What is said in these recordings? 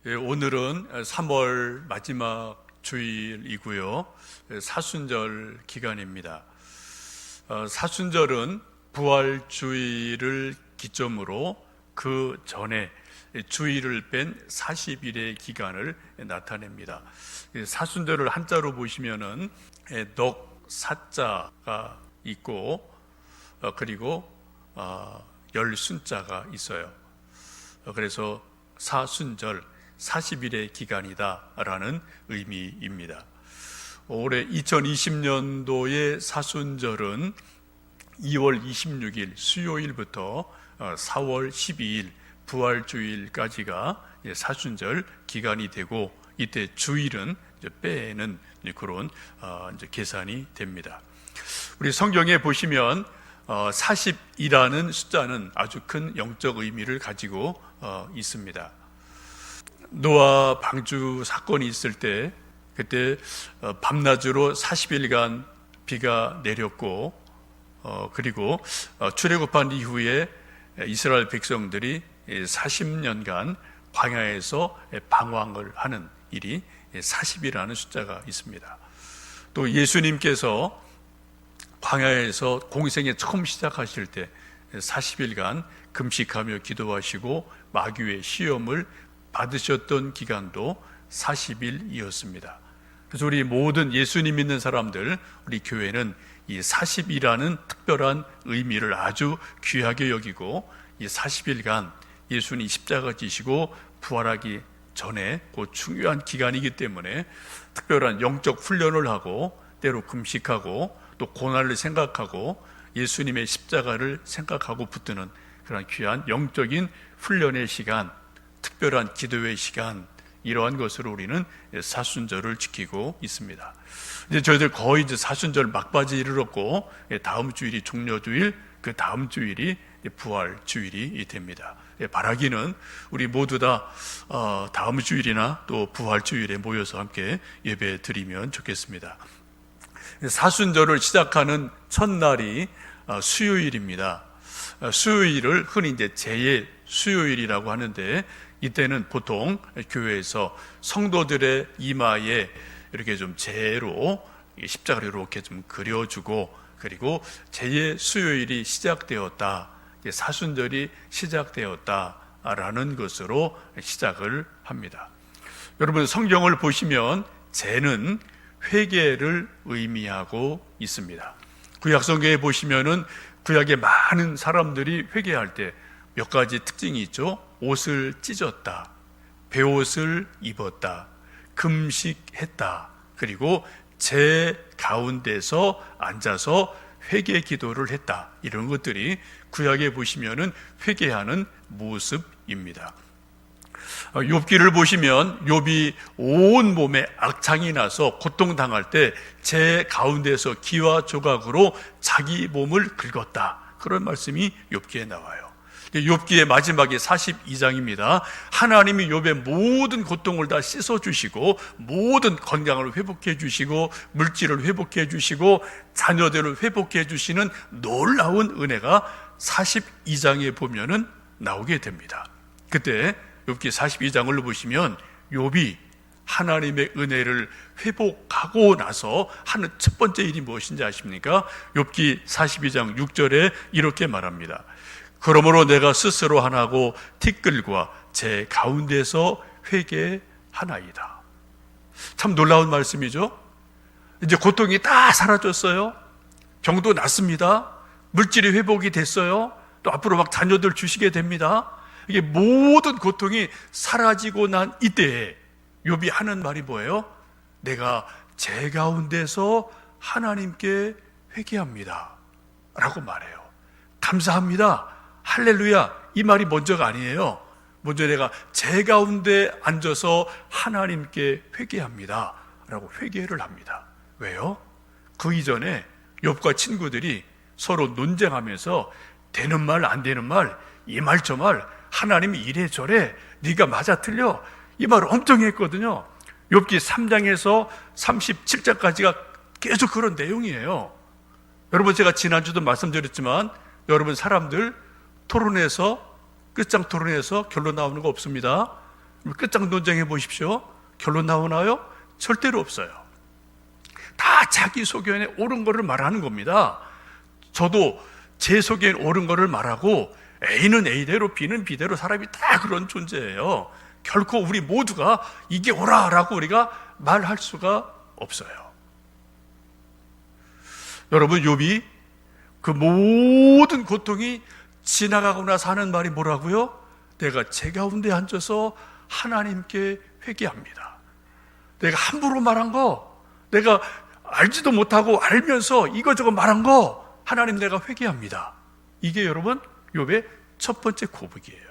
오늘은 3월 마지막 주일이고요. 사순절 기간입니다. 사순절은 부활주일을 기점으로 그 전에 주일을 뺀 40일의 기간을 나타냅니다. 사순절을 한자로 보시면은 넉사자가 있고 그리고 열순자가 있어요. 그래서 사순절 40일의 기간이다라는 의미입니다. 올해 2020년도의 사순절은 2월 26일 수요일부터 4월 12일 부활주일까지가 사순절 기간이 되고, 이때 주일은 빼는 그런 계산이 됩니다. 우리 성경에 보시면 40이라는 숫자는 아주 큰 영적 의미를 가지고 있습니다. 노아 방주 사건이 있을 때, 그때 밤낮으로 40일간 비가 내렸고, 그리고 출애굽한 이후에 이스라엘 백성들이 40년간 광야에서 방황을 하는 일이 40이라는 숫자가 있습니다. 또 예수님께서 광야에서 공생에 처음 시작하실 때 40일간 금식하며 기도하시고 마귀의 시험을 받으셨던 기간도 40일이었습니다. 그래서 우리 모든 예수님 믿는 사람들, 우리 교회는 이 40이라는 특별한 의미를 아주 귀하게 여기고, 이 40일간 예수님이 십자가 지시고 부활하기 전에 그 중요한 기간이기 때문에 특별한 영적 훈련을 하고, 때로 금식하고 또 고난을 생각하고 예수님의 십자가를 생각하고 붙드는 그런 귀한 영적인 훈련의 시간, 특별한 기도의 시간, 이러한 것으로 우리는 사순절을 지키고 있습니다. 이제 저희들 거의 이제 사순절 막바지에 이르렀고, 다음 주일이 종려주일, 그 다음 주일이 부활주일이 됩니다. 바라기는 우리 모두 다 다음 주일이나 또 부활주일에 모여서 함께 예배 드리면 좋겠습니다. 사순절을 시작하는 첫날이 수요일입니다. 수요일을 흔히 이제 제의 수요일이라고 하는데, 이때는 보통 교회에서 성도들의 이마에 이렇게 좀 재로 십자가를 이렇게 좀 그려주고, 그리고 제의 수요일이 시작되었다, 사순절이 시작되었다라는 것으로 시작을 합니다. 여러분, 성경을 보시면 제는 회개를 의미하고 있습니다. 구약 성경에 보시면은 구약의 많은 사람들이 회개할 때 몇 가지 특징이 있죠. 옷을 찢었다, 베옷을 입었다, 금식했다, 그리고 제 가운데서 앉아서 회개 기도를 했다. 이런 것들이 구약에 보시면은 회개하는 모습입니다. 욥기를 보시면 욥이 온 몸에 악창이 나서 고통당할 때 제 가운데서 기와 조각으로 자기 몸을 긁었다, 그런 말씀이 욥기에 나와요. 욥기의 마지막이 42장입니다. 하나님이 욥의 모든 고통을 다 씻어주시고 모든 건강을 회복해 주시고 물질을 회복해 주시고 자녀들을 회복해 주시는 놀라운 은혜가 42장에 보면은 나오게 됩니다. 그때 욥기 42장을 보시면 욥이 하나님의 은혜를 회복하고 나서 하는 첫 번째 일이 무엇인지 아십니까? 욥기 42장 6절에 이렇게 말합니다. 그러므로 내가 스스로 하나고 티끌과 제 가운데서 회개하나이다. 참 놀라운 말씀이죠. 이제 고통이 다 사라졌어요. 병도 낫습니다. 물질이 회복이 됐어요. 또 앞으로 막 자녀들 주시게 됩니다. 이게 모든 고통이 사라지고 난 이때에 욥이 하는 말이 뭐예요? 내가 제 가운데서 하나님께 회개합니다 라고 말해요. 감사합니다, 할렐루야, 이 말이 먼저가 아니에요. 먼저 내가 제 가운데 앉아서 하나님께 회개합니다 라고 회개를 합니다. 왜요? 그 이전에 욥과 친구들이 서로 논쟁하면서 되는 말 안 되는 말, 이 말 저 말, 하나님이 이래 저래, 네가 맞아 틀려, 이 말을 엄청 했거든요. 욥기 3장에서 37장까지가 계속 그런 내용이에요. 여러분, 제가 지난주도 말씀드렸지만 여러분, 사람들 토론해서 끝장 토론해서 결론 나오는 거 없습니다. 끝장 논쟁해 보십시오. 결론 나오나요? 절대로 없어요. 다 자기 소견에 옳은 거를 말하는 겁니다. 저도 제 소견에 옳은 거를 말하고 A는 A대로 B는 B대로 사람이 다 그런 존재예요. 결코 우리 모두가 이게 옳아라고 우리가 말할 수가 없어요. 여러분, 욥이 그 모든 고통이 지나가고 나서 하는 말이 뭐라고요? 내가 제 가운데 앉아서 하나님께 회개합니다. 내가 함부로 말한 거, 내가 알지도 못하고 알면서 이거저거 말한 거, 하나님 내가 회개합니다. 이게 여러분 욥의 첫 번째 고백이에요.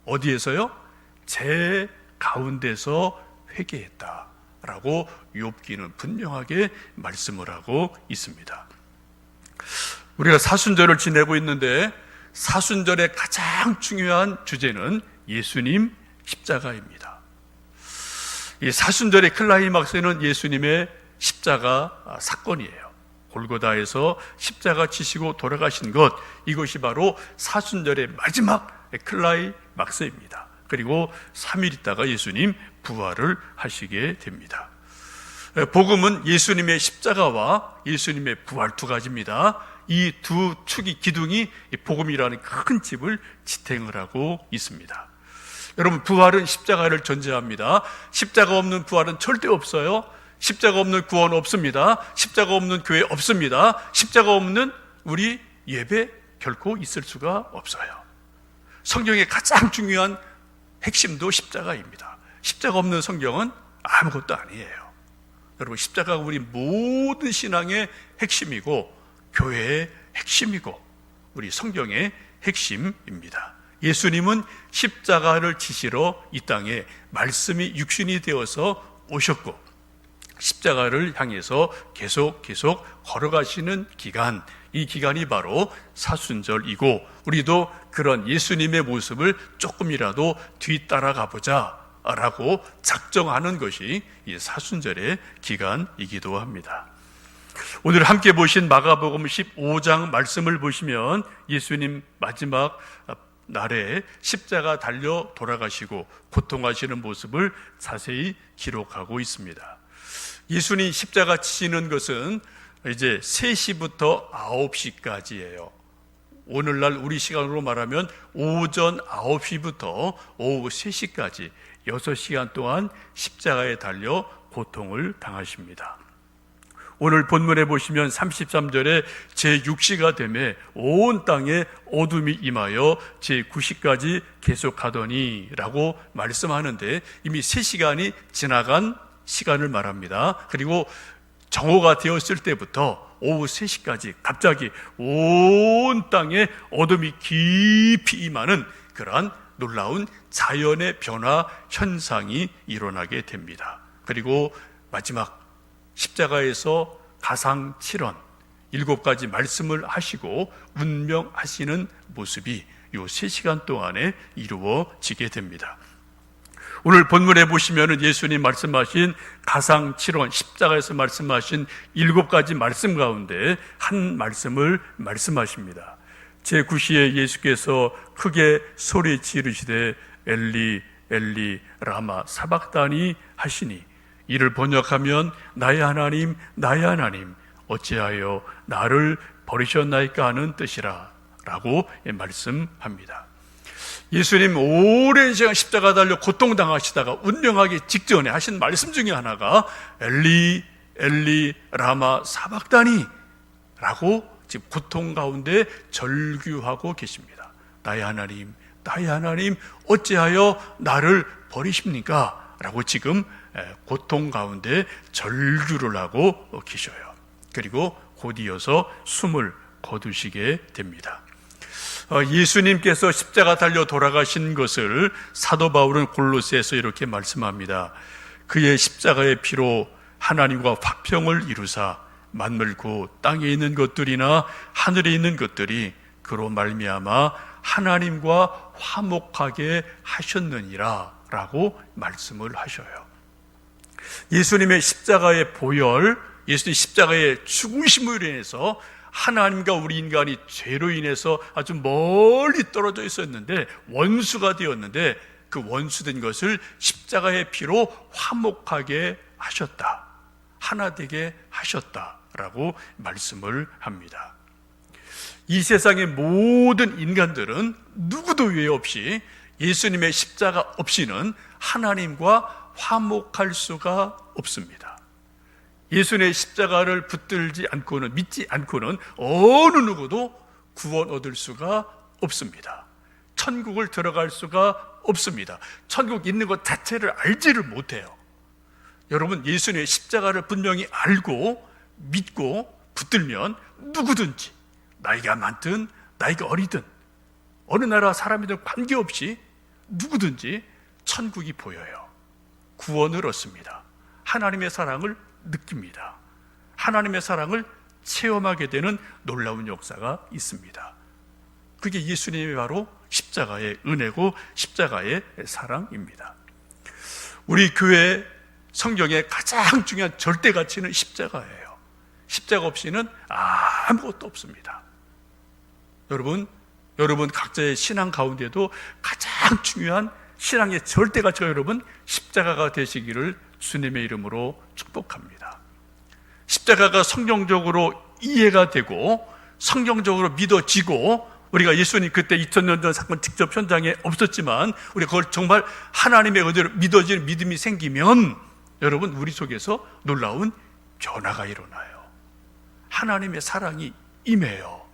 어디에서요? 제 가운데서 회개했다라고 욥기는 분명하게 말씀을 하고 있습니다. 우리가 사순절을 지내고 있는데 사순절의 가장 중요한 주제는 예수님 십자가입니다. 이 사순절의 클라이막스는 예수님의 십자가 사건이에요. 골고다에서 십자가 지시고 돌아가신 것, 이것이 바로 사순절의 마지막 클라이막스입니다. 그리고 3일 있다가 예수님 부활을 하시게 됩니다. 복음은 예수님의 십자가와 예수님의 부활 두 가지입니다. 이 두 축이 기둥이 복음이라는 큰 집을 지탱을 하고 있습니다. 여러분, 부활은 십자가를 전제합니다. 십자가 없는 부활은 절대 없어요. 십자가 없는 구원 없습니다. 십자가 없는 교회 없습니다. 십자가 없는 우리 예배 결코 있을 수가 없어요. 성경의 가장 중요한 핵심도 십자가입니다. 십자가 없는 성경은 아무것도 아니에요. 여러분, 십자가가 우리 모든 신앙의 핵심이고 교회의 핵심이고 우리 성경의 핵심입니다. 예수님은 십자가를 지시러 이 땅에 말씀이 육신이 되어서 오셨고 십자가를 향해서 계속 걸어가시는 기간, 이 기간이 바로 사순절이고 우리도 그런 예수님의 모습을 조금이라도 뒤따라가 보자 라고 작정하는 것이 이 사순절의 기간이기도 합니다. 오늘 함께 보신 마가복음 15장 말씀을 보시면 예수님 마지막 날에 십자가 달려 돌아가시고 고통하시는 모습을 자세히 기록하고 있습니다. 예수님 십자가 지시는 것은 이제 3시부터 9시까지예요. 오늘날 우리 시간으로 말하면 오전 9시부터 오후 3시까지 6시간 동안 십자가에 달려 고통을 당하십니다. 오늘 본문에 보시면 33절에 제6시가 되매 온 땅에 어둠이 임하여 제9시까지 계속하더니 라고 말씀하는데 이미 3시간이 지나간 시간을 말합니다. 그리고 정오가 되었을 때부터 오후 3시까지 갑자기 온 땅에 어둠이 깊이 임하는 그러한 놀라운 자연의 변화 현상이 일어나게 됩니다. 그리고 마지막 십자가에서 가상 7원 7가지 말씀을 하시고 운명하시는 모습이 이 3시간 동안에 이루어지게 됩니다. 오늘 본문에 보시면 예수님 말씀하신 가상 7원 십자가에서 말씀하신 7가지 말씀 가운데 한 말씀을 말씀하십니다. 제9시에 예수께서 크게 소리 지르시되 엘리 엘리 라마 사박다니 하시니 이를 번역하면 나의 하나님 어찌하여 나를 버리셨나이까 하는 뜻이라 라고 말씀합니다. 예수님 오랜 시간 십자가 달려 고통당하시다가 운명하기 직전에 하신 말씀 중에 하나가 엘리 엘리 라마 사박다니 라고 지금 고통 가운데 절규하고 계십니다. 나의 하나님 어찌하여 나를 버리십니까? 라고 지금 고통 가운데 절규를 하고 계셔요. 그리고 곧 이어서 숨을 거두시게 됩니다. 예수님께서 십자가 달려 돌아가신 것을 사도 바울은 골로새에서 이렇게 말씀합니다. 그의 십자가의 피로 하나님과 화평을 이루사 만물고 땅에 있는 것들이나 하늘에 있는 것들이 그로 말미암아 하나님과 화목하게 하셨느니라 라고 말씀을 하셔요. 예수님의 십자가의 보혈, 예수님 십자가의 죽으심으로 인해서 하나님과 우리 인간이 죄로 인해서 아주 멀리 떨어져 있었는데 원수가 되었는데 그 원수된 것을 십자가의 피로 화목하게 하셨다, 하나 되게 하셨다라고 말씀을 합니다. 이 세상의 모든 인간들은 누구도 외 없이 예수님의 십자가 없이는 하나님과 화목할 수가 없습니다. 예수님의 십자가를 붙들지 않고는, 믿지 않고는 어느 누구도 구원 얻을 수가 없습니다. 천국을 들어갈 수가 없습니다. 천국 있는 것 자체를 알지를 못해요. 여러분, 예수님의 십자가를 분명히 알고 믿고 붙들면 누구든지, 나이가 많든 나이가 어리든 어느 나라 사람이든 관계없이 누구든지 천국이 보여요. 구원을 얻습니다. 하나님의 사랑을 느낍니다. 하나님의 사랑을 체험하게 되는 놀라운 역사가 있습니다. 그게 예수님이 바로 십자가의 은혜고 십자가의 사랑입니다. 우리 교회 성경의 가장 중요한 절대 가치는 십자가예요. 십자가 없이는 아무것도 없습니다. 여러분 각자의 신앙 가운데도 가장 중요한 신앙의 절대 가치가 여러분 십자가가 되시기를 주님의 이름으로 축복합니다. 십자가가 성경적으로 이해가 되고 성경적으로 믿어지고, 우리가 예수님 그때 2000년 전 사건 직접 현장에 없었지만 우리가 그걸 정말 하나님의 은혜로 믿어지는 믿음이 생기면 여러분 우리 속에서 놀라운 변화가 일어나요. 하나님의 사랑이 임해요.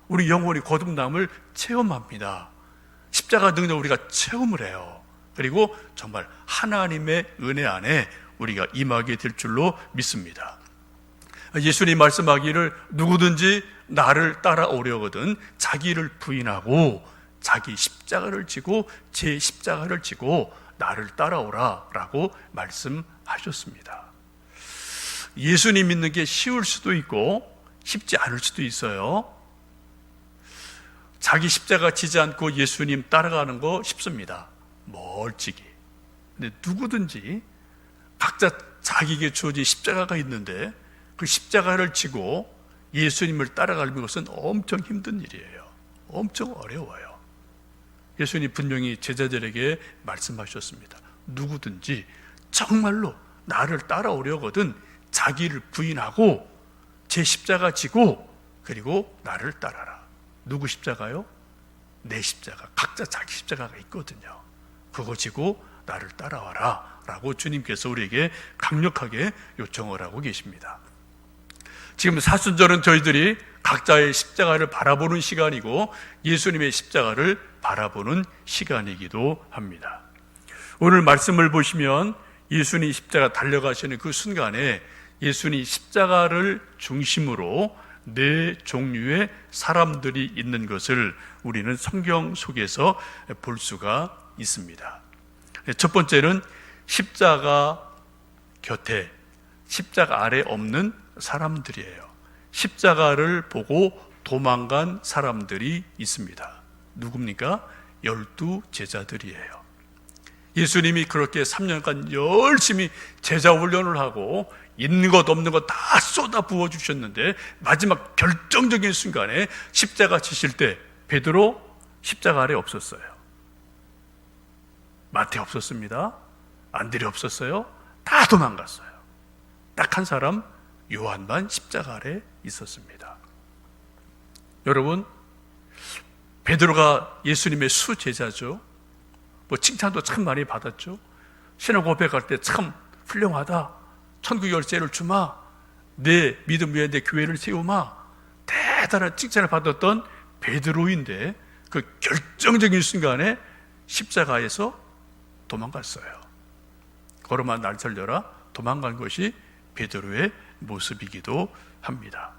우리 영혼이 거듭남을 체험합니다. 십자가 능력 우리가 체험을 해요. 그리고 정말 하나님의 은혜 안에 우리가 임하게 될 줄로 믿습니다. 예수님 말씀하기를 누구든지 나를 따라오려거든 자기를 부인하고 자기 십자가를 지고 제 십자가를 지고 나를 따라오라 라고 말씀하셨습니다. 예수님 믿는 게 쉬울 수도 있고 쉽지 않을 수도 있어요. 자기 십자가 지지 않고 예수님 따라가는 거 쉽습니다. 멀찍이. 근데 누구든지 각자 자기에게 주어진 십자가가 있는데 그 십자가를 지고 예수님을 따라가는 것은 엄청 힘든 일이에요. 엄청 어려워요. 예수님 분명히 제자들에게 말씀하셨습니다. 누구든지 정말로 나를 따라오려거든 자기를 부인하고 제 십자가 지고 그리고 나를 따라라. 누구 십자가요? 내 십자가. 각자 자기 십자가가 있거든요. 그거 지고 나를 따라와라 라고 주님께서 우리에게 강력하게 요청을 하고 계십니다. 지금 사순절은 저희들이 각자의 십자가를 바라보는 시간이고 예수님의 십자가를 바라보는 시간이기도 합니다. 오늘 말씀을 보시면 예수님 십자가 달려가시는 그 순간에 예수님 십자가를 중심으로 네 종류의 사람들이 있는 것을 우리는 성경 속에서 볼 수가 있습니다. 첫 번째는 십자가 곁에, 십자가 아래 없는 사람들이에요. 십자가를 보고 도망간 사람들이 있습니다. 누굽니까? 12 제자들이에요. 예수님이 그렇게 3년간 열심히 제자 훈련을 하고 있는 것 없는 것 다 쏟아 부어 주셨는데 마지막 결정적인 순간에 십자가 지실 때 베드로 십자가 아래 없었어요. 마태 없었습니다. 안드레 없었어요. 다 도망갔어요. 딱 한 사람 요한만 십자가 아래 있었습니다. 여러분, 베드로가 예수님의 수제자죠. 칭찬도 참 많이 받았죠. 신앙 고백할 때 참 훌륭하다. 천국 열쇠를 주마. 내 믿음 위에 내 교회를 세우마. 대단한 칭찬을 받았던 베드로인데 그 결정적인 순간에 십자가에서 도망갔어요. 걸어만 날 살려라. 도망간 것이 베드로의 모습이기도 합니다.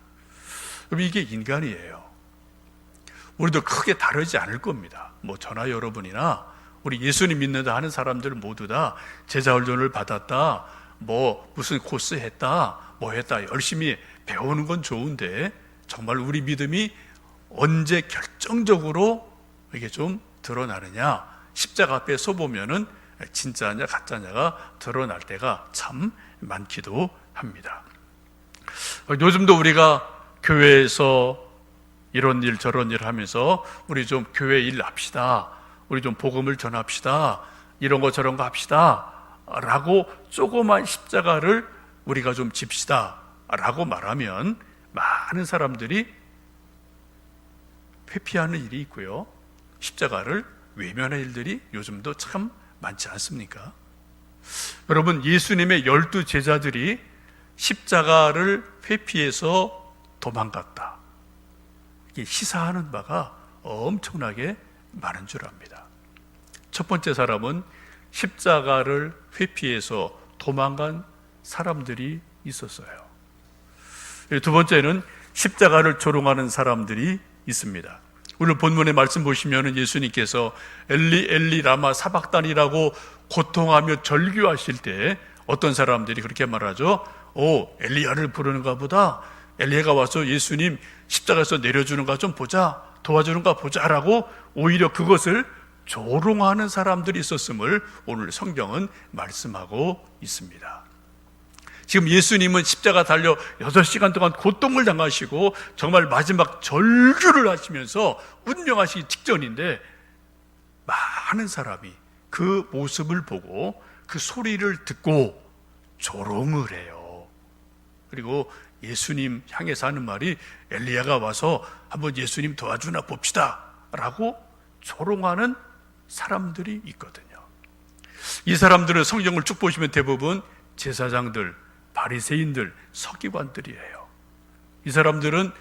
그럼 이게 인간이에요. 우리도 크게 다르지 않을 겁니다. 저나 여러분이나 우리 예수님 믿는다 하는 사람들 모두 다 제자 훈련을 받았다, 무슨 코스 했다, 했다, 열심히 배우는 건 좋은데 정말 우리 믿음이 언제 결정적으로 이게 좀 드러나느냐, 십자가 앞에 서 보면은 진짜냐 가짜냐가 드러날 때가 참 많기도 합니다. 요즘도 우리가 교회에서 이런 일 저런 일 하면서 우리 좀 교회 일 합시다, 우리 좀 복음을 전합시다, 이런 거 저런 거 합시다 라고 조그만 십자가를 우리가 좀 집시다 라고 말하면 많은 사람들이 회피하는 일이 있고요, 십자가를 외면할 일들이 요즘도 참 많지 않습니까? 여러분, 예수님의 12 제자들이 십자가를 회피해서 도망갔다, 이게 시사하는 바가 엄청나게 많은 줄 압니다. 첫 번째 사람은 십자가를 회피해서 도망간 사람들이 있었어요. 두 번째는 십자가를 조롱하는 사람들이 있습니다. 오늘 본문의 말씀 보시면 예수님께서 엘리 엘리 라마 사박단이라고 고통하며 절규하실 때 어떤 사람들이 그렇게 말하죠. 엘리야를 부르는가 보다, 엘리야가 와서 예수님 십자가에서 내려주는가 좀 보자, 도와주는가 보자라고 오히려 그것을 조롱하는 사람들이 있었음을 오늘 성경은 말씀하고 있습니다. 지금 예수님은 십자가 달려 6시간 동안 고통을 당하시고 정말 마지막 절규를 하시면서 운명하시기 직전인데 많은 사람이 그 모습을 보고 그 소리를 듣고 조롱을 해요. 그리고 예수님 향해서 하는 말이 엘리야가 와서 한번 예수님 도와주나 봅시다 라고 조롱하는 사람들이 있거든요. 이 사람들은 성경을 쭉 보시면 대부분 제사장들, 바리새인들, 서기관들이에요. 이 사람들은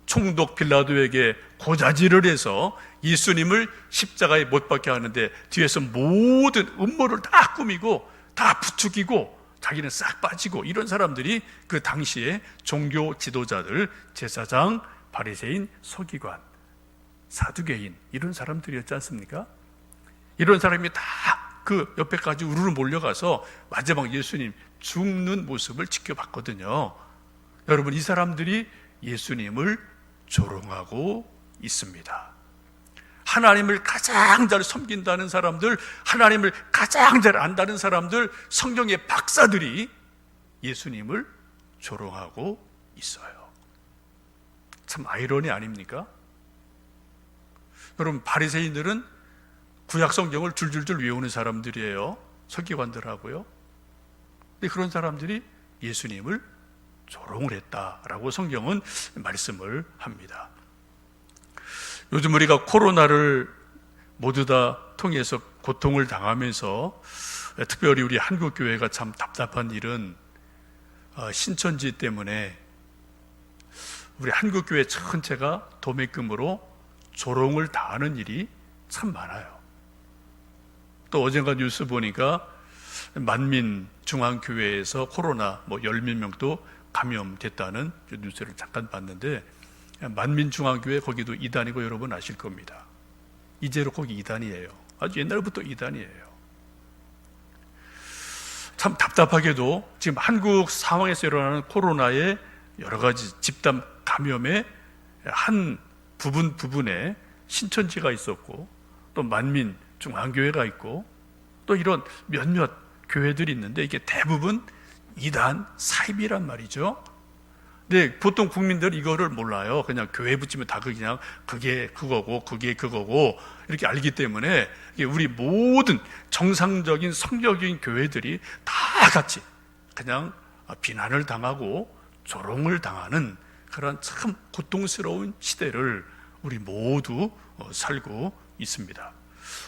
총독 빌라도에게 고자질을 해서 예수님을 십자가에 못 박게 하는데 뒤에서 모든 음모를 다 꾸미고 다 부추기고 자기는 싹 빠지고, 이런 사람들이 그 당시에 종교 지도자들, 제사장, 바리새인, 서기관, 사두개인, 이런 사람들이었지 않습니까? 이런 사람이 다 그 옆에까지 우르르 몰려가서 마지막 예수님 죽는 모습을 지켜봤거든요. 여러분, 이 사람들이 예수님을 조롱하고 있습니다. 하나님을 가장 잘 섬긴다는 사람들, 하나님을 가장 잘 안다는 사람들, 성경의 박사들이 예수님을 조롱하고 있어요. 참 아이러니 아닙니까? 여러분, 바리새인들은 구약 성경을 줄줄줄 외우는 사람들이에요. 서기관들하고요. 근데 그런 사람들이 예수님을 조롱을 했다라고 성경은 말씀을 합니다. 요즘 우리가 코로나를 모두 다 통해서 고통을 당하면서 특별히 우리 한국교회가 참 답답한 일은 신천지 때문에 우리 한국교회 전체가 도매금으로 조롱을 당하는 일이 참 많아요. 또 어젠가 뉴스 보니까 만민중앙교회에서 코로나 10몇 명도 감염됐다는 뉴스를 잠깐 봤는데, 만민중앙교회 거기도 이단이고 여러분 아실 겁니다. 이제로 거기 이단이에요. 아주 옛날부터 이단이에요. 참 답답하게도 지금 한국 상황에서 일어나는 코로나의 여러 가지 집단 감염의 한 부분에 신천지가 있었고, 또 만민중앙교회가 있고, 또 이런 몇몇 교회들이 있는데 이게 대부분 이단 사입이란 말이죠. 근데 보통 국민들 이거를 몰라요. 그냥 교회 붙이면 다 그냥 그게 그거고 그게 그거고 이렇게 알기 때문에 우리 모든 정상적인 성경적인 교회들이 다 같이 그냥 비난을 당하고 조롱을 당하는 그런 참 고통스러운 시대를 우리 모두 살고 있습니다.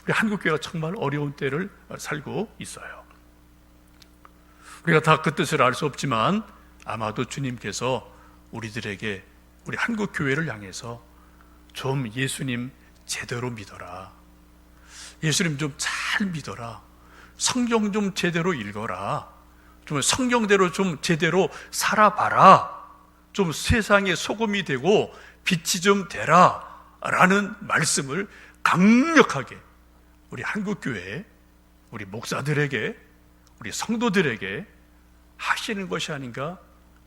우리 한국교회가 정말 어려운 때를 살고 있어요. 우리가 다 그 뜻을 알 수 없지만 아마도 주님께서 우리들에게, 우리 한국교회를 향해서 좀 예수님 제대로 믿어라, 예수님 좀 잘 믿어라, 성경 좀 제대로 읽어라, 좀 성경대로 좀 제대로 살아봐라, 좀 세상의 소금이 되고 빛이 좀 되라 라는 말씀을 강력하게 우리 한국교회, 우리 목사들에게, 우리 성도들에게 하시는 것이 아닌가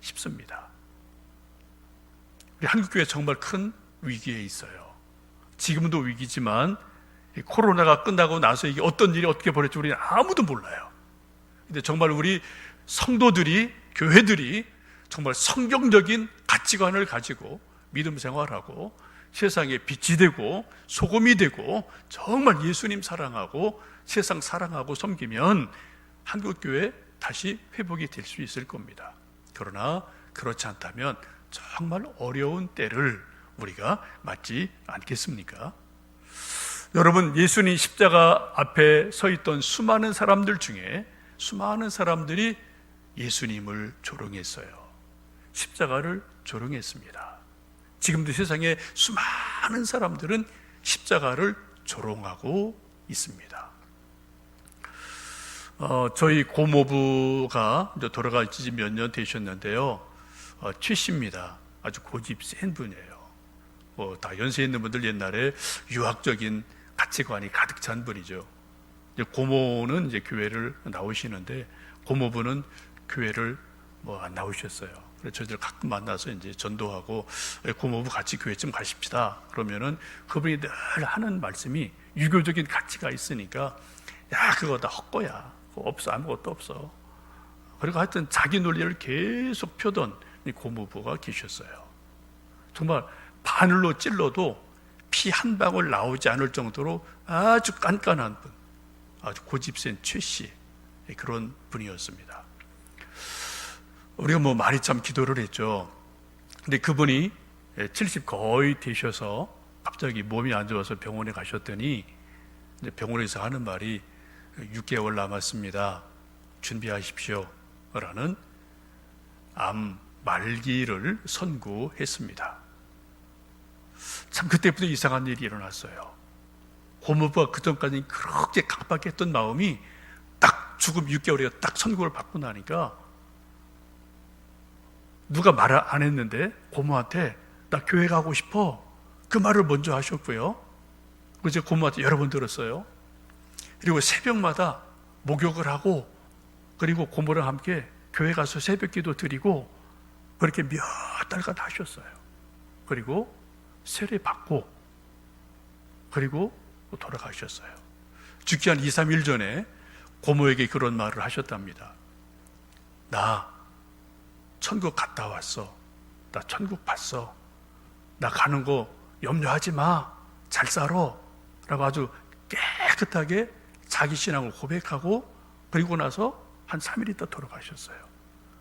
싶습니다. 우리 한국교회 정말 큰 위기에 있어요. 지금도 위기지만 코로나가 끝나고 나서 이게 어떤 일이 어떻게 벌어질지 우리는 아무도 몰라요. 근데 정말 우리 성도들이, 교회들이 정말 성경적인 가치관을 가지고 믿음 생활하고 세상에 빛이 되고 소금이 되고 정말 예수님 사랑하고 세상 사랑하고 섬기면 한국교회 다시 회복이 될 수 있을 겁니다. 그러나 그렇지 않다면 정말 어려운 때를 우리가 맞지 않겠습니까? 여러분, 예수님 십자가 앞에 서 있던 수많은 사람들 중에 수많은 사람들이 예수님을 조롱했어요. 십자가를 조롱했습니다. 지금도 세상에 수많은 사람들은 십자가를 조롱하고 있습니다. 저희 고모부가 이제 돌아가신 지 몇 년 되셨는데요. 최 씨입니다. 아주 고집 센 분이에요. 다 연세 있는 분들 옛날에 유학적인 가치관이 가득 찬 분이죠. 이제 고모는 이제 교회를 나오시는데 고모부는 교회를 안 나오셨어요. 그래서 저희들 가끔 만나서 이제 전도하고 고모부 같이 교회 좀 가십시다. 그러면은 그분이 늘 하는 말씀이 유교적인 가치가 있으니까 야, 그거 다 헛거야. 그거 없어. 아무것도 없어. 그리고 하여튼 자기 논리를 계속 펴던 이 고모부가 계셨어요. 정말 바늘로 찔러도 피 한 방울 나오지 않을 정도로 아주 깐깐한 분, 아주 고집센 최 씨, 그런 분이었습니다. 우리가 많이 참 기도를 했죠. 근데 그분이 70 거의 되셔서 갑자기 몸이 안 좋아서 병원에 가셨더니 이제 병원에서 하는 말이 6개월 남았습니다. 준비하십시오. 라는 암 말기를 선고했습니다. 참 그때부터 이상한 일이 일어났어요. 고모부가 그전까지 그렇게 강박했던 마음이 딱 죽음 6개월에 딱 선고를 받고 나니까 누가 말을 안 했는데 고모한테 나 교회 가고 싶어. 그 말을 먼저 하셨고요. 그래서 고모한테 여러 번 들었어요. 그리고 새벽마다 목욕을 하고 그리고 고모랑 함께 교회 가서 새벽 기도 드리고 그렇게 몇 달간 하셨어요. 그리고 세례 받고 그리고 돌아가셨어요. 죽기 한 2, 3일 전에 고모에게 그런 말을 하셨답니다. 나 천국 갔다 왔어. 나 천국 봤어. 나 가는 거 염려하지 마. 잘 살아. 라고 아주 깨끗하게 자기 신앙을 고백하고 그리고 나서 한 3일 있다 돌아가셨어요.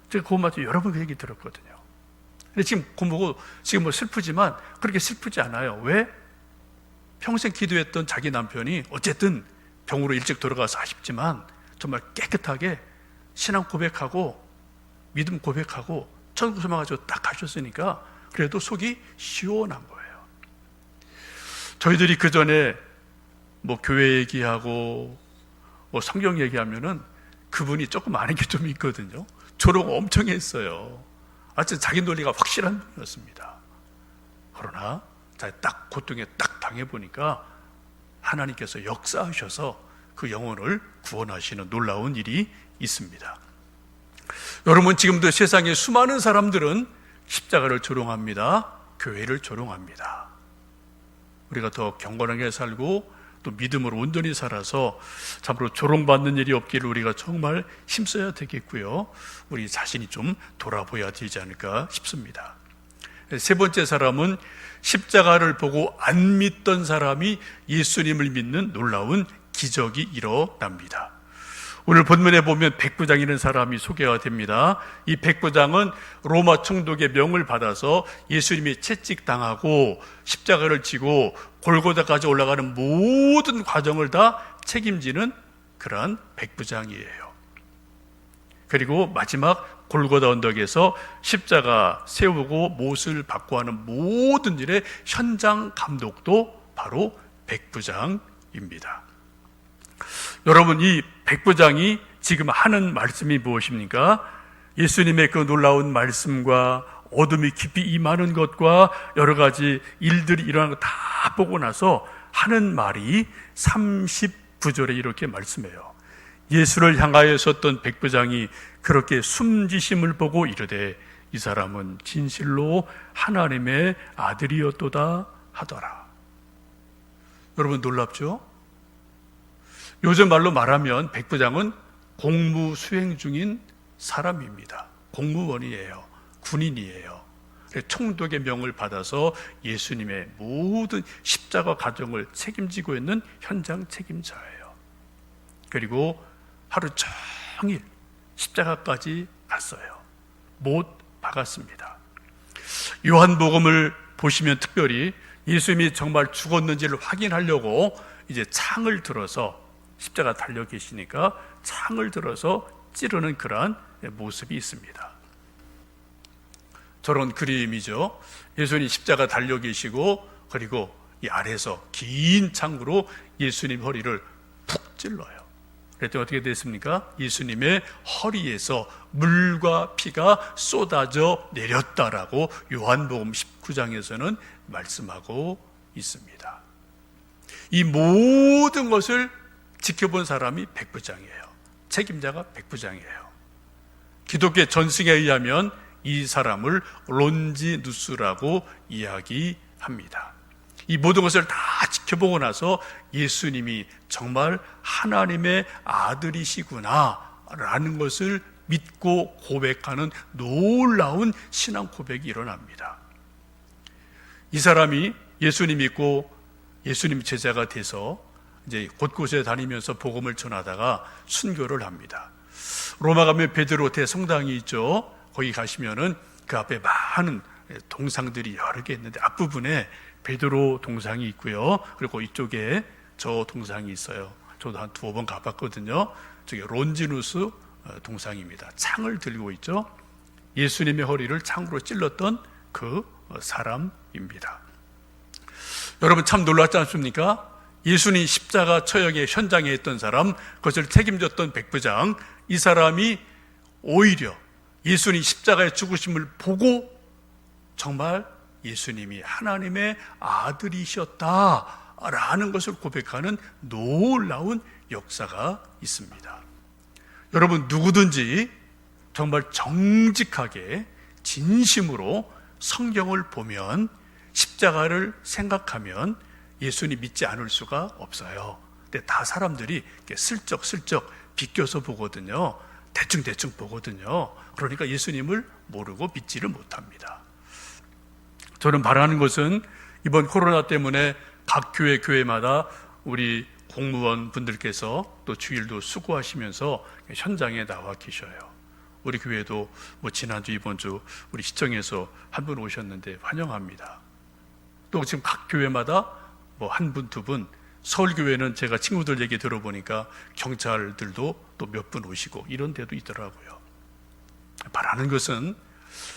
제가 고모한테 여러 번 그 얘기 들었거든요. 근데 지금 고모고 지금 슬프지만 그렇게 슬프지 않아요. 왜? 평생 기도했던 자기 남편이 어쨌든 병으로 일찍 돌아가서 아쉽지만 정말 깨끗하게 신앙 고백하고 믿음 고백하고 천국 소망가지고 딱 가셨으니까 그래도 속이 시원한 거예요. 저희들이 그 전에 교회 얘기하고 성경 얘기하면은 그분이 조금 아는 게 좀 있거든요. 조롱 엄청 했어요. 하여튼 자기 논리가 확실한 분이었습니다. 그러나 딱 고통에 딱 당해보니까 하나님께서 역사하셔서 그 영혼을 구원하시는 놀라운 일이 있습니다. 여러분, 지금도 세상에 수많은 사람들은 십자가를 조롱합니다. 교회를 조롱합니다. 우리가 더 경건하게 살고 또 믿음으로 온전히 살아서 참으로 조롱받는 일이 없기를 우리가 정말 힘써야 되겠고요. 우리 자신이 좀 돌아보아야 되지 않을까 싶습니다. 세 번째 사람은 십자가를 보고 안 믿던 사람이 예수님을 믿는 놀라운 기적이 일어납니다. 오늘 본문에 보면 백부장이라는 사람이 소개가 됩니다. 이 백부장은 로마 총독의 명을 받아서 예수님이 채찍당하고 십자가를 지고 골고다까지 올라가는 모든 과정을 다 책임지는 그러한 백부장이에요. 그리고 마지막 골고다 언덕에서 십자가 세우고 못을 받고 하는 모든 일의 현장 감독도 바로 백부장입니다. 여러분, 이 백부장이 지금 하는 말씀이 무엇입니까? 예수님의 그 놀라운 말씀과 어둠이 깊이 임하는 것과 여러 가지 일들이 일어나는 거 다 보고 나서 하는 말이 39절에 이렇게 말씀해요. 예수를 향하여 섰던 백부장이 그렇게 숨지심을 보고 이르되 이 사람은 진실로 하나님의 아들이었도다 하더라. 여러분, 놀랍죠? 요즘 말로 말하면 백부장은 공무 수행 중인 사람입니다. 공무원이에요. 군인이에요. 총독의 명을 받아서 예수님의 모든 십자가 과정을 책임지고 있는 현장 책임자예요. 그리고 하루 종일 십자가까지 갔어요. 못 박았습니다. 요한복음을 보시면 특별히 예수님이 정말 죽었는지를 확인하려고 이제 창을 들어서, 십자가 달려 계시니까 창을 들어서 찌르는 그러한 모습이 있습니다. 저런 그림이죠. 예수님 십자가 달려 계시고, 그리고 이 아래에서 긴 창으로 예수님 허리를 푹 찔러요. 그랬더니 어떻게 됐습니까? 예수님의 허리에서 물과 피가 쏟아져 내렸다라고 요한복음 19장에서는 말씀하고 있습니다. 이 모든 것을 지켜본 사람이 백부장이에요. 책임자가 백부장이에요. 기독교 전승에 의하면 이 사람을 론지누스라고 이야기합니다. 이 모든 것을 다 지켜보고 나서 예수님이 정말 하나님의 아들이시구나 라는 것을 믿고 고백하는 놀라운 신앙 고백이 일어납니다. 이 사람이 예수님 믿고 예수님 제자가 돼서 이제 곳곳에 다니면서 복음을 전하다가 순교를 합니다. 로마 가면 베드로 대성당이 있죠. 거기 가시면은 그 앞에 많은 동상들이 여러 개 있는데 앞부분에 베드로 동상이 있고요. 그리고 이쪽에 저 동상이 있어요. 저도 한 두어 번 가봤거든요. 저게 론지누스 동상입니다. 창을 들고 있죠. 예수님의 허리를 창으로 찔렀던 그 사람입니다. 여러분 참 놀랐지 않습니까? 예수님 십자가 처형의 현장에 있던 사람, 그것을 책임졌던 백부장, 이 사람이 오히려 예수님 십자가의 죽으심을 보고 정말 예수님이 하나님의 아들이셨다라는 것을 고백하는 놀라운 역사가 있습니다. 여러분 누구든지 정말 정직하게 진심으로 성경을 보면, 십자가를 생각하면 예수님 믿지 않을 수가 없어요. 근데 다 사람들이 슬쩍슬쩍 비껴서 보거든요. 대충대충 보거든요. 그러니까 예수님을 모르고 믿지를 못합니다. 저는 바라는 것은 이번 코로나 때문에 각 교회마다 우리 공무원 분들께서 또 주일도 수고하시면서 현장에 나와 계셔요. 우리 교회도 지난주 이번주 우리 시청에서 한 분 오셨는데 환영합니다. 또 지금 각 교회마다 한 분, 두 분, 서울교회는 제가 친구들 얘기 들어보니까 경찰들도 또 몇 분 오시고 이런 데도 있더라고요. 바라는 것은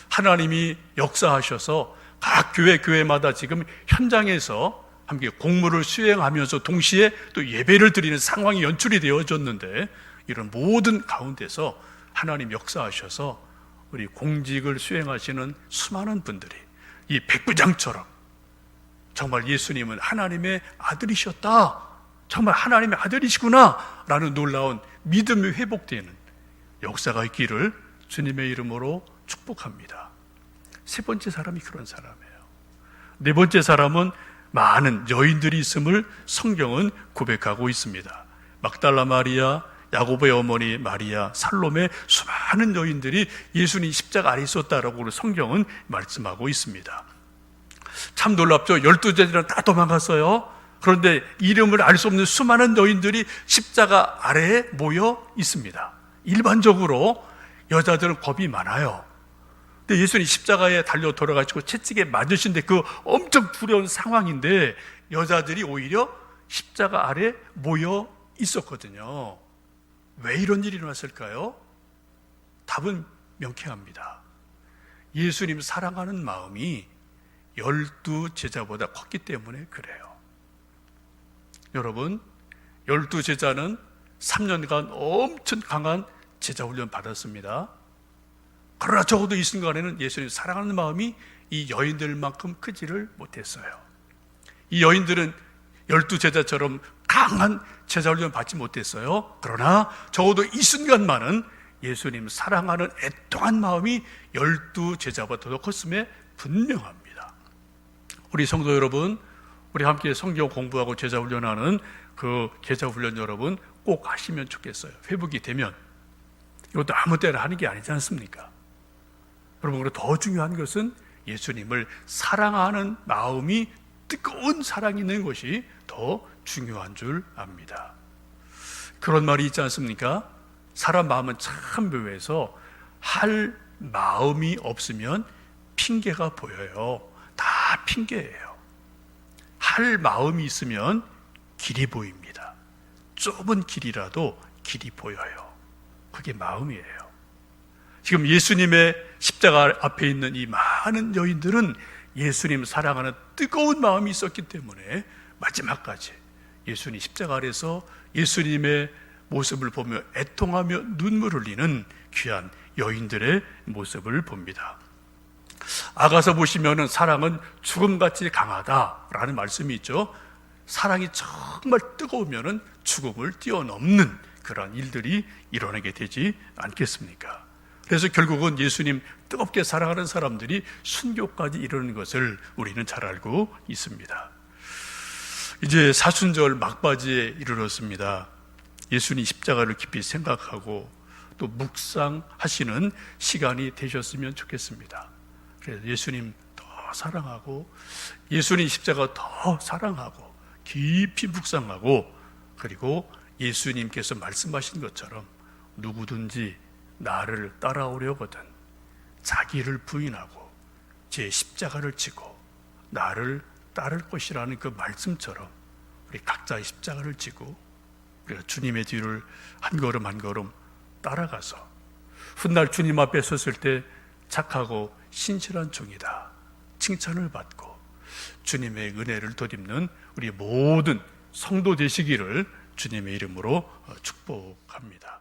하나님이 역사하셔서 각 교회마다 지금 현장에서 함께 공무를 수행하면서 동시에 또 예배를 드리는 상황이 연출이 되어졌는데, 이런 모든 가운데서 하나님 역사하셔서 우리 공직을 수행하시는 수많은 분들이 이 백부장처럼 정말 예수님은 하나님의 아들이셨다, 정말 하나님의 아들이시구나 라는 놀라운 믿음이 회복되는 역사가 있기를 주님의 이름으로 축복합니다. 세 번째 사람이 그런 사람이에요. 네 번째 사람은 많은 여인들이 있음을 성경은 고백하고 있습니다. 막달라 마리아, 야고보의 어머니 마리아, 살로메, 수많은 여인들이 예수님 십자가 아래 있었다라고 성경은 말씀하고 있습니다. 참 놀랍죠. 12제자들은 다 도망갔어요. 그런데 이름을 알 수 없는 수많은 여인들이 십자가 아래에 모여 있습니다. 일반적으로 여자들은 겁이 많아요. 근데 예수님 십자가에 달려 돌아가시고 채찍에 맞으신데 그 엄청 두려운 상황인데 여자들이 오히려 십자가 아래 모여 있었거든요. 왜 이런 일이 일어났을까요? 답은 명쾌합니다. 예수님 사랑하는 마음이 12제자보다 컸기 때문에 그래요. 여러분, 12제자는 3년간 엄청 강한 제자훈련 받았습니다. 그러나 적어도 이 순간에는 예수님 사랑하는 마음이 이 여인들만큼 크지를 못했어요. 이 여인들은 12제자처럼 강한 제자훈련 받지 못했어요. 그러나 적어도 이 순간만은 예수님 사랑하는 애통한 마음이 12제자보다 더 컸음에 분명합니다. 우리 성도 여러분, 우리 함께 성경 공부하고 제자훈련하는 그 제자훈련 여러분 꼭 하시면 좋겠어요. 회복이 되면. 이것도 아무 때나 하는 게 아니지 않습니까? 여러분, 그리고 더 중요한 것은 예수님을 사랑하는 마음이 뜨거운 사랑이 있는 것이 더 중요한 줄 압니다. 그런 말이 있지 않습니까? 사람 마음은 참 묘해서 할 마음이 없으면 핑계가 보여요. 다 핑계예요. 할 마음이 있으면 길이 보입니다. 좁은 길이라도 길이 보여요. 그게 마음이에요. 지금 예수님의 십자가 앞에 있는 이 많은 여인들은 예수님 사랑하는 뜨거운 마음이 있었기 때문에 마지막까지 예수님 십자가 아래서 예수님의 모습을 보며 애통하며 눈물 흘리는 귀한 여인들의 모습을 봅니다. 아가서 보시면은 사랑은 죽음같이 강하다라는 말씀이 있죠. 사랑이 정말 뜨거우면은 죽음을 뛰어넘는 그런 일들이 일어나게 되지 않겠습니까? 그래서 결국은 예수님 뜨겁게 사랑하는 사람들이 순교까지 이르는 것을 우리는 잘 알고 있습니다. 이제 사순절 막바지에 이르렀습니다. 예수님 십자가를 깊이 생각하고 또 묵상하시는 시간이 되셨으면 좋겠습니다. 그래서 예수님 더 사랑하고 예수님 십자가 더 사랑하고 깊이 묵상하고 그리고 예수님께서 말씀하신 것처럼 누구든지 나를 따라오려거든 자기를 부인하고 제 십자가를 지고 나를 따를 것이라는 그 말씀처럼 우리 각자의 십자가를 지고 우리가 주님의 뒤를 한 걸음 한 걸음 따라가서 훗날 주님 앞에 섰을 때 착하고 신실한 종이다 칭찬을 받고 주님의 은혜를 덧입는 우리 모든 성도 되시기를 주님의 이름으로 축복합니다.